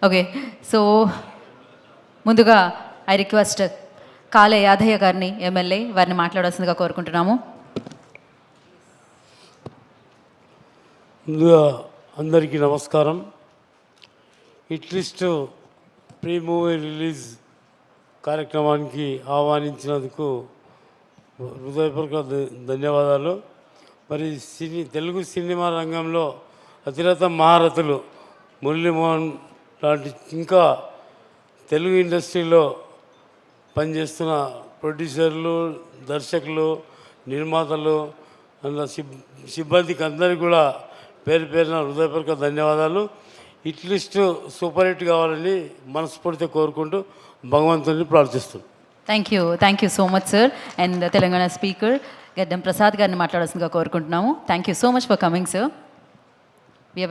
Okay, so ముందుగా I request కాలే యాదయ్య గారిని, ఎమ్మెల్యే వారిని మాట్లాడాల్సిందిగా కోరుకుంటున్నాము. ముందుగా అందరికీ నమస్కారం. ఇట్లిస్ట్ ప్రీ మూవీ రిలీజ్ కార్యక్రమానికి ఆహ్వానించినందుకు హృదయపూర్వక ధన్యవాదాలు. మరి తెలుగు సినిమా రంగంలో అతిరథ మహారథులు మురళీమోహన్ లాంటి ఇంకా తెలుగు ఇండస్ట్రీలో పనిచేస్తున్న ప్రొడ్యూసర్లు, దర్శకులు, నిర్మాతలు అందులో సిబ్బందికి అందరికీ కూడా పేరు పేరున హృదయపూర్వక ధన్యవాదాలు. ఇట్లిస్ట్ సూపర్ హిట్ కావాలని మనస్ఫూర్తిగా కోరుకుంటూ భగవంతుని ప్రార్థిస్తున్నాను. Thank you so much sir. And Telangana speaker గడ్డం ప్రసాద్ గారిని మాట్లాడాల్సిందిగా కోరుకుంటున్నాము. Thank you so much for coming sir.